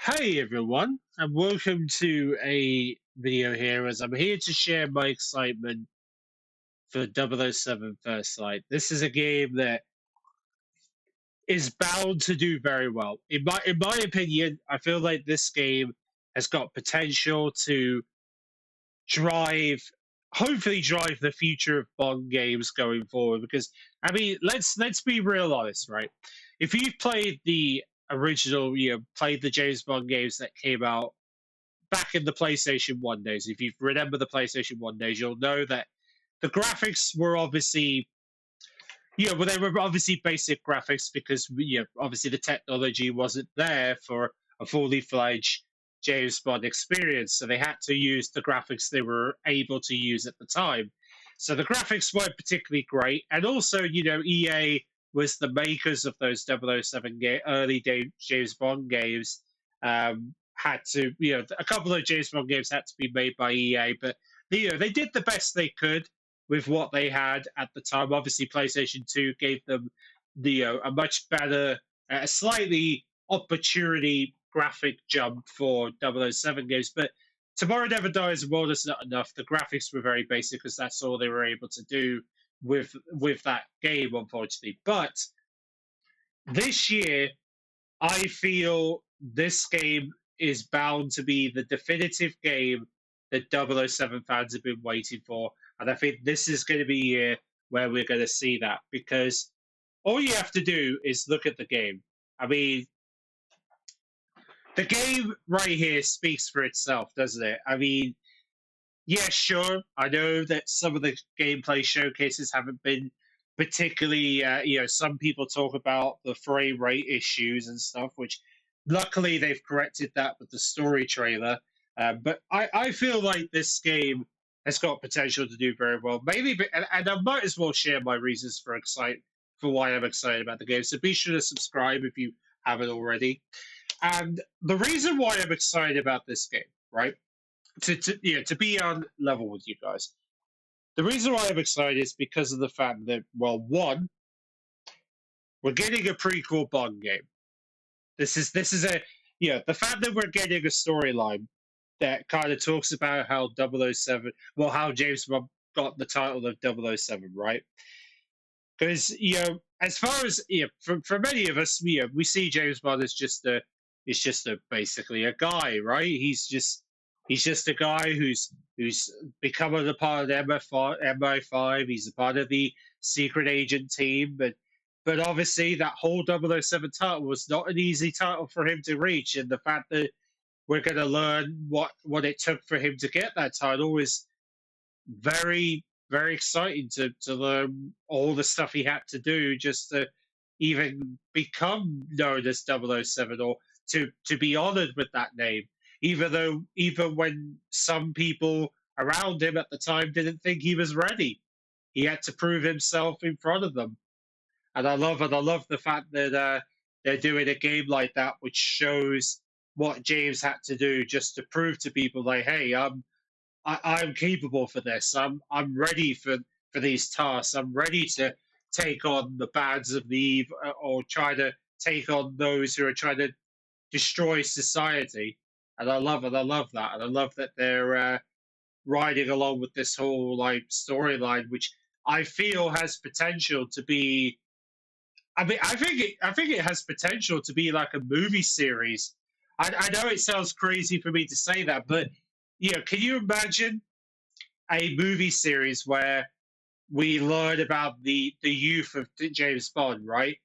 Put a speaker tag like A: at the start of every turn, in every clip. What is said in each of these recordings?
A: Hey everyone, and welcome to a video here as I'm here to share my excitement for 007 First Light. This is a game that is bound to do very well. In my opinion, I feel like this game has got potential to drive hopefully drive the future of Bond games going forward because let's be real honest, right? If you've played the original, played the James Bond games that came out back in the PlayStation 1 days, if you remember the PlayStation 1 days, you'll know that the graphics were obviously, well, they were obviously basic graphics because, obviously the technology wasn't there for a fully fledged James Bond experience. So they had to use the graphics they were able to use at the time. So the graphics weren't particularly great. And also, EA was the makers of those 007 early day James Bond games. Had to, a couple of James Bond games had to be made by EA, but they did the best they could with what they had at the time. Obviously, PlayStation 2 gave them a much better, a slightly opportunity graphic jump for 007 games. But Tomorrow Never Dies and World Is Not Enough, the graphics were very basic because that's all they were able to do with that game, unfortunately. But this year, I feel this game is bound to be the definitive game that 007 fans have been waiting for. And I think this is going to be a year where we're going to see that because all you have to do is look at the game. I mean, the game right here speaks for itself, doesn't it? I mean, yeah, sure. I know that some of the gameplay showcases haven't been particularly, some people talk about the frame rate issues and stuff, which luckily they've corrected that with the story trailer. But I feel like this game has got potential to do very well. And I might as well share my reasons for why I'm excited about the game. So be sure to subscribe if you haven't already. And the reason why I'm excited about this game, right? To be on level with you guys. The reason why I'm excited is because of the fact that, well, one, we're getting a prequel Bond game. This is the fact that we're getting a storyline that kind of talks about how 007, well, how James Bond got the title of 007, right? Because as far as for many of us, we see James Bond as just a basically a guy, right? He's just a guy who's become a part of the MI5. He's a part of the secret agent team, but obviously that whole 007 title was not an easy title for him to reach, and the fact that we're going to learn what it took for him to get that title is very, very exciting to learn all the stuff he had to do just to even become known as 007 or to be honored with that name. Even when some people around him at the time didn't think he was ready, he had to prove himself in front of them. And I love the fact that they're doing a game like that, which shows what James had to do just to prove to people like, hey, I'm capable for this. I'm ready for these tasks. I'm ready to take on the bands of the eve or try to take on those who are trying to destroy society. And I love it. I love that, and I love that they're riding along with this whole like storyline, which I feel has potential to be. I think it has potential to be like a movie series. I know it sounds crazy for me to say that, but can you imagine a movie series where we learn about the youth of James Bond, right?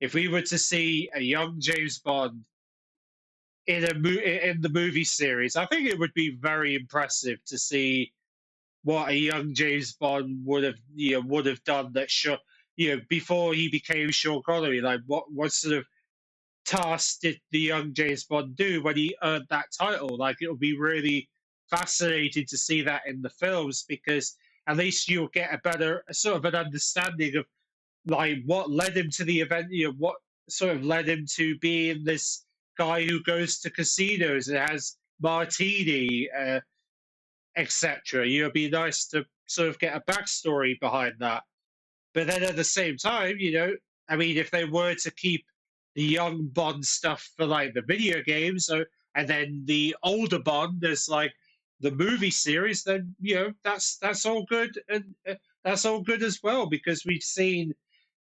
A: If we were to see a young James Bond in the movie series, I think it would be very impressive to see what a young James Bond would have done that before he became Sean Connery. Like what sort of tasks did the young James Bond do when he earned that title? Like it'll be really fascinating to see that in the films because at least you'll get a sort of an understanding of like what led him to the event, what sort of led him to being this guy who goes to casinos and has martini, etc. It'd be nice to sort of get a backstory behind that. But then at the same time, I mean, if they were to keep the young Bond stuff for like the video games, so and then the older Bond is like the movie series, then that's all good, and that's all good as well, because we've seen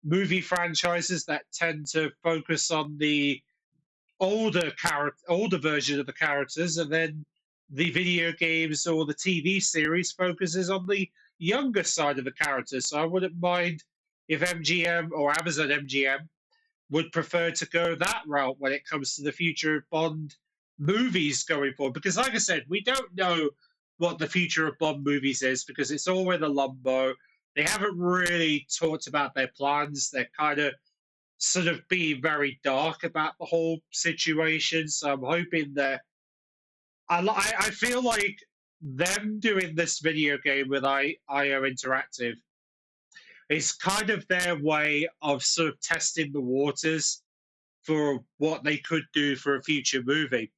A: movie franchises that tend to focus on the older version of the characters, and then the video games or the TV series focuses on the younger side of the characters. So I wouldn't mind if MGM or Amazon MGM would prefer to go that route when it comes to the future of Bond movies going forward. Because, like I said, we don't know what the future of Bond movies is, because it's all in a limbo. They haven't really talked about their plans. They're kind of sort of being very dark about the whole situation. So I'm hoping that I feel like them doing this video game with IO Interactive is kind of their way of sort of testing the waters for what they could do for a future movie.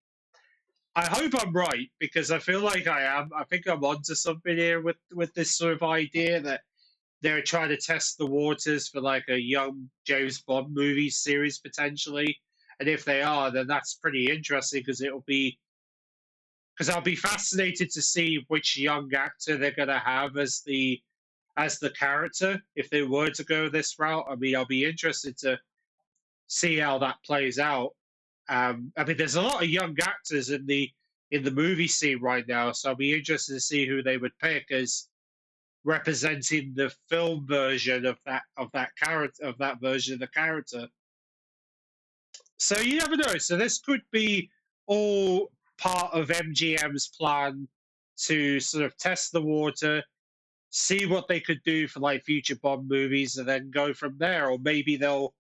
A: I hope I'm right, because I feel like I am. I think I'm onto something here with this sort of idea that they're trying to test the waters for like a young James Bond movie series potentially. And if they are, then that's pretty interesting, because I'll be fascinated to see which young actor they're gonna have as the character if they were to go this route. I mean, I'll be interested to see how that plays out. I mean, there's a lot of young actors in the movie scene right now, so I'll be interested to see who they would pick as representing the film version of that character, of that version of the character. So you never know. So this could be all part of MGM's plan to sort of test the water, see what they could do for like future Bond movies, and then go from there. Or maybe they'll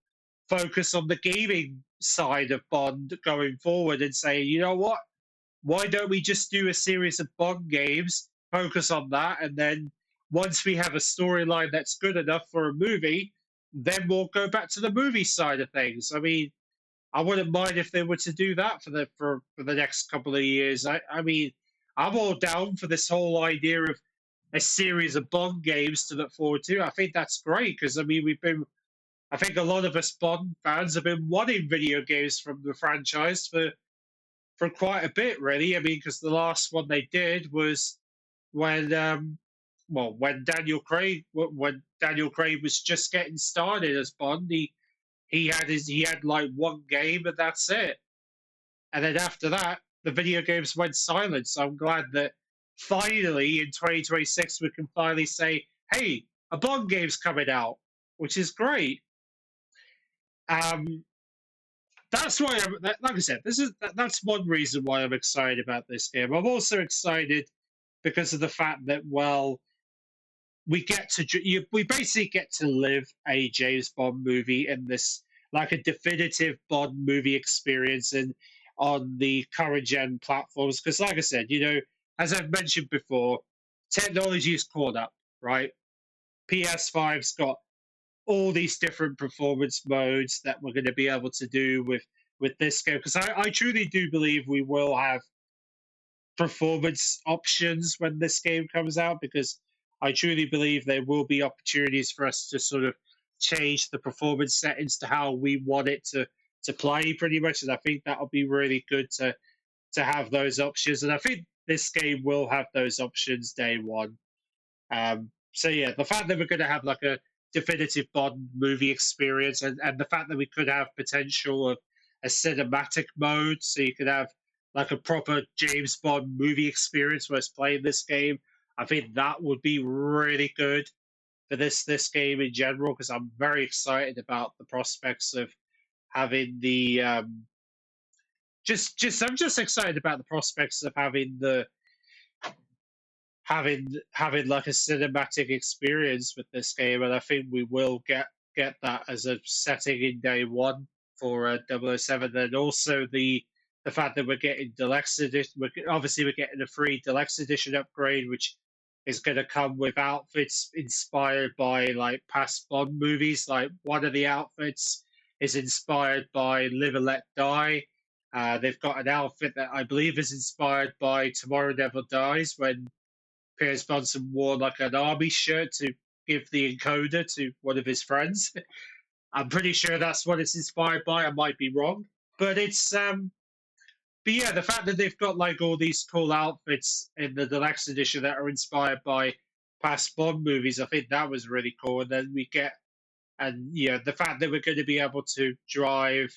A: focus on the gaming side of Bond going forward and say, you know what? Why don't we just do a series of Bond games, focus on that, and then once we have a storyline that's good enough for a movie, then we'll go back to the movie side of things. I mean, I wouldn't mind if they were to do that for the next couple of years. I mean, I'm all down for this whole idea of a series of Bond games to look forward to. I think that's great, because I mean, I think a lot of us Bond fans have been wanting video games from the franchise for quite a bit, really. I mean, because the last one they did was when when Daniel Craig was just getting started as Bond. He had like one game, and that's it. And then after that, the video games went silent. So I'm glad that finally in 2026 we can finally say, "Hey, a Bond game's coming out," which is great. Um, that's why like I said, that's one reason why I'm excited about this game. I'm also excited because of the fact that, well, we basically get to live a James Bond movie in this, like a definitive Bond movie experience, and on the current gen platforms. Because, like I said, as I've mentioned before, technology's caught up, right? PS5's got all these different performance modes that we're going to be able to do with this game. Because I truly do believe we will have performance options when this game comes out, because I truly believe there will be opportunities for us to sort of change the performance settings to how we want it to play, pretty much. And I think that'll be really good to have those options. And I think this game will have those options day one. So yeah, the fact that we're going to have like a definitive Bond movie experience, and the fact that we could have potential of a cinematic mode, so you could have like a proper James Bond movie experience whilst playing this game, I think that would be really good for this game in general, because I'm very excited about the prospects of having the I'm just excited about the prospects of having like a cinematic experience with this game, and I think we will get that as a setting in day one for 007. And also the fact that we're getting deluxe edition, we're getting a free deluxe edition upgrade, which is going to come with outfits inspired by like past Bond movies. Like one of the outfits is inspired by Live and Let Die. They've got an outfit that I believe is inspired by Tomorrow Never Dies, when Pierce Brosnan wore like an army shirt to give the encoder to one of his friends. I'm pretty sure that's what it's inspired by. I might be wrong, but it's yeah, the fact that they've got like all these cool outfits in the deluxe edition that are inspired by past Bond movies, I think that was really cool. And then we get, and yeah, the fact that we're going to be able to drive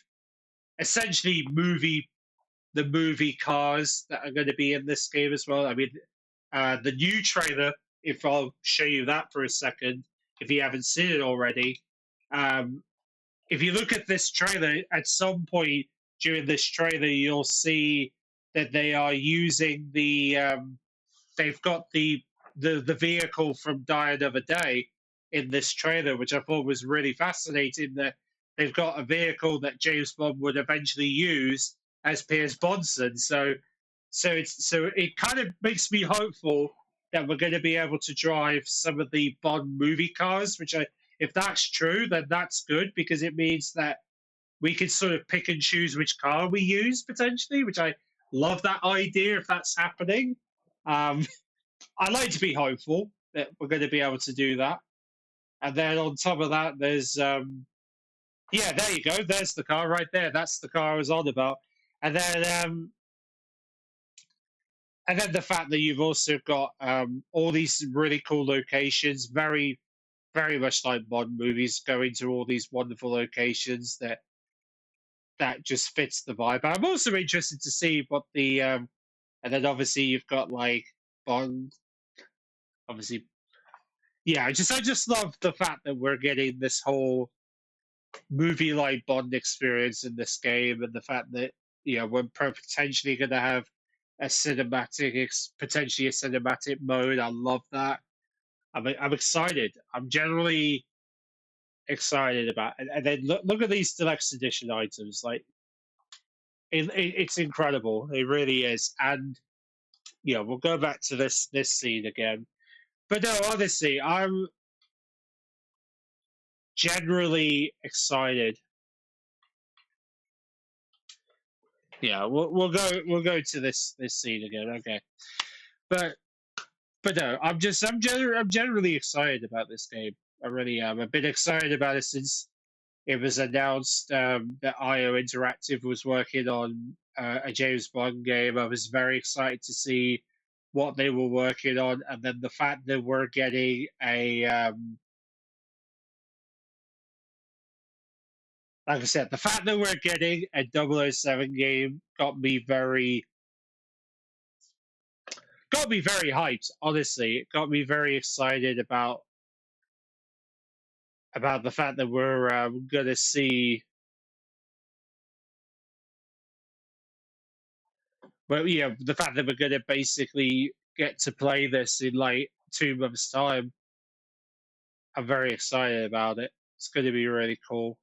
A: essentially the movie cars that are going to be in this game as well. I mean, the new trailer, if I'll show you that for a second, if you haven't seen it already, um, if you look at this trailer, at some point during this trailer, you'll see that they are using they've got the vehicle from Die Another Day in this trailer, which I thought was really fascinating. That they've got a vehicle that James Bond would eventually use as Pierce Brosnan. So it kind of makes me hopeful that we're going to be able to drive some of the Bond movie cars, if that's true, then that's good because it means that we can sort of pick and choose which car we use potentially, which I love that idea if that's happening. Um, I like to be hopeful that we're going to be able to do that. And then on top of that, there's yeah, there you go. There's the car right there. That's the car I was on about. And then the fact that you've also got all these really cool locations, very very much like Bond movies, going to all these wonderful locations that just fits the vibe. I'm also interested to see what the and then obviously you've got like Bond, obviously. Yeah, I just love the fact that we're getting this whole movie like Bond experience in this game, and the fact that we're potentially going to have a potentially a cinematic mode. I love that. I'm excited. I'm generally excited about it. And then look at these deluxe edition items. Like it's incredible. It really is. And we'll go back to this scene again. But no, honestly, I'm generally excited. Yeah, we'll go to this scene again. Okay, but no, I'm generally excited about this game. I really am. I've been excited about it since it was announced that IO Interactive was working on a James Bond game. I was very excited to see what they were working on, and then the fact that we're getting like I said, the fact that we're getting a 007 game got me very hyped. Honestly, it got me very excited about the fact that we're gonna see. Well, yeah, the fact that we're gonna basically get to play this in like 2 months' time. I'm very excited about it. It's going to be really cool.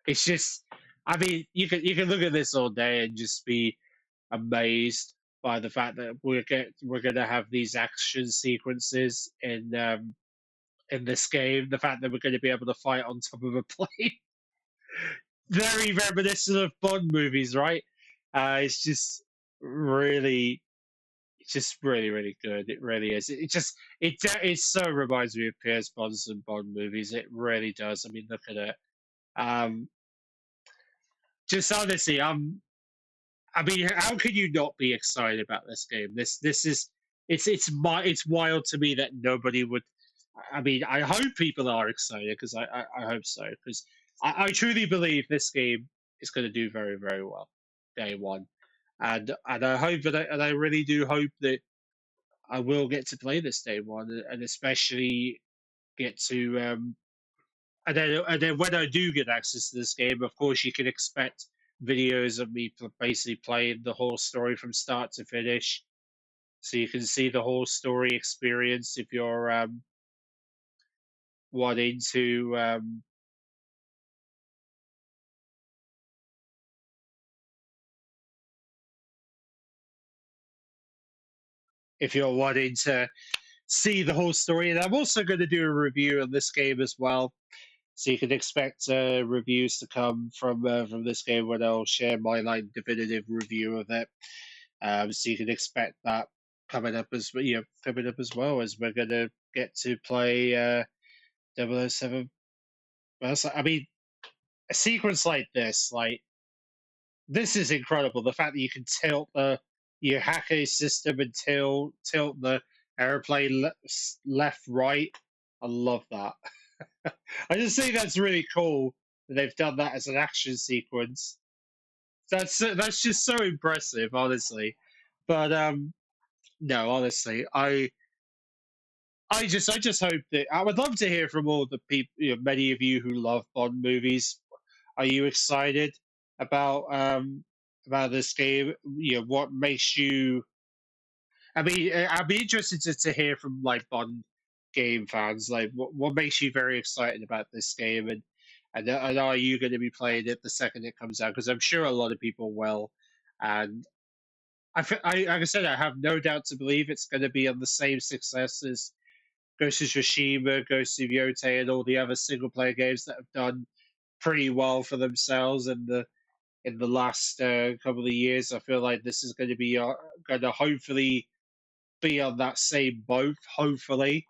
A: It's just, I mean, you can look at this all day and just be amazed by the fact that we're going to have these action sequences in this game. The fact that we're going to be able to fight on top of a plane, very reminiscent of Bond movies, right? It's just really it's just really, really good. It really is. It so reminds me of Pierce Brosnan Bond movies. It really does. I mean, look at it. Um, just honestly, I mean, how can you not be excited about this game? This is it's wild to me that nobody would. I mean, I hope people are excited because I hope so because I truly believe this game is going to do very, very well day one, and I hope that and I really do hope that I will get to play this day one, and especially get to and then when I do get access to this game, of course, you can expect videos of me basically playing the whole story from start to finish, so you can see the whole story experience if you're wanting to. If you're wanting to see the whole story, and I'm also going to do a review of this game as well. So you can expect reviews to come from this game when I'll share my like definitive review of it. So you can expect that coming up as well as we're gonna get to play 007. I mean, a sequence like this is incredible. The fact that you can tilt your hacker system and tilt the airplane left, right. I love that. I just think that's really cool that they've done that as an action sequence. That's just so impressive, honestly. But no, honestly, I just hope that I would love to hear from all the people, many of you who love Bond movies. Are you excited about this game? What makes you? I mean, I'd be interested to hear from like Bond game fans. Like, what makes you very excited about this game, and are you going to be playing it the second it comes out? Because I'm sure a lot of people will, and like I said, I have no doubt to believe it's going to be on the same success as Ghost of Tsushima, Ghost of Yotei, and all the other single player games that have done pretty well for themselves in the last couple of years. I feel like this is going to be going to hopefully be on that same boat, hopefully,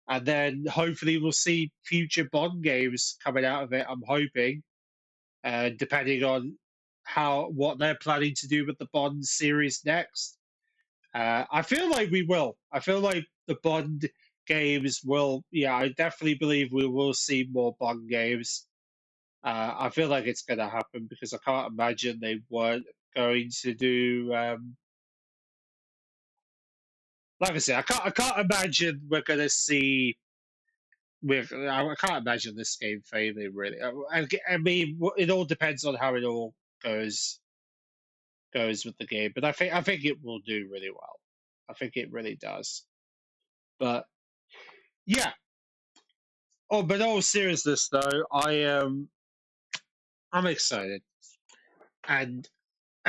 A: and then hopefully we'll see future Bond games coming out of it. I'm hoping, depending on what they're planning to do with the Bond series next. I feel like we will. I feel like the Bond games will. Yeah, I definitely believe we will see more Bond games. I feel like it's going to happen because I can't imagine they weren't going to do. Like I said, I can't imagine we're going to see. I can't imagine this game failing. Really, I mean, it all depends on how it all goes with the game, but I think it will do really well. I think it really does. But yeah. Oh, but all seriousness though, I'm excited, and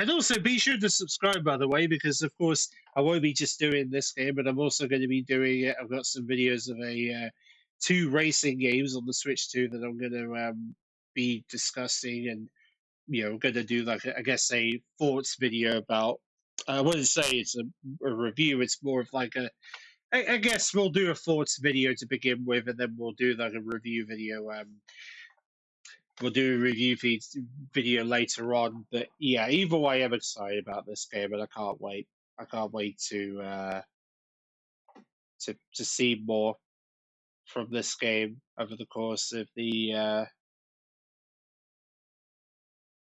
A: also be sure to subscribe by the way, because of course I won't be just doing this game, but I'm also going to be doing it. I've got some videos of two racing games on the Switch 2 that I'm going to be discussing, and I'm going to do like I guess a thoughts video about. I wouldn't say it's a review. It's more of like I guess we'll do a thoughts video to begin with, and then we'll do like a review video. We'll do a review video later on. But yeah, either way, I'm excited about this game, and I can't wait. I can't wait to see more from this game over the course of the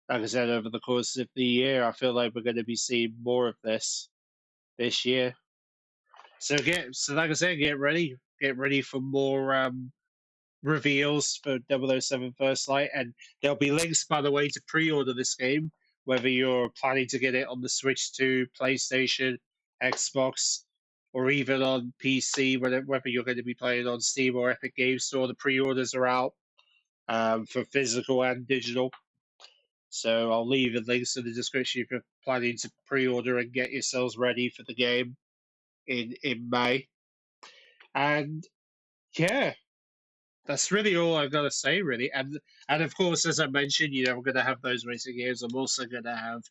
A: like I said, over the course of the year. I feel like we're going to be seeing more of this year. So like I said, get ready for more reveals for 007 First Light, and there'll be links, by the way, to pre-order this game, whether you're planning to get it on the Switch 2, PlayStation, Xbox, or even on PC, whether you're going to be playing on Steam or Epic Games Store. The pre-orders are out for physical and digital. So I'll leave the links in the description if you're planning to pre-order and get yourselves ready for the game in May. And yeah, that's really all I've got to say, really. And of course, as I mentioned, I'm going to have those racing games. I'm also going to have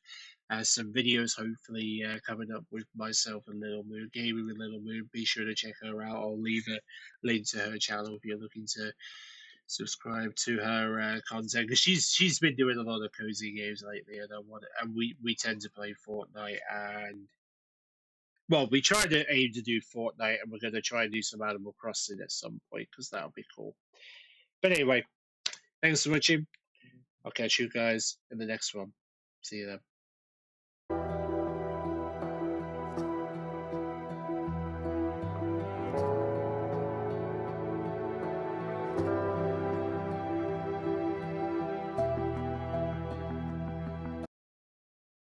A: some videos, hopefully, coming up with myself and Little Moon, gaming with Little Moon. Be sure to check her out. I'll leave a link to her channel if you're looking to subscribe to her content, because she's been doing a lot of cozy games lately, and we tend to play Fortnite, and well, we try to aim to do Fortnite, and we're going to try and do some Animal Crossing at some point because that'll be cool. But anyway, thanks for watching. I'll catch you guys in the next one. See you then.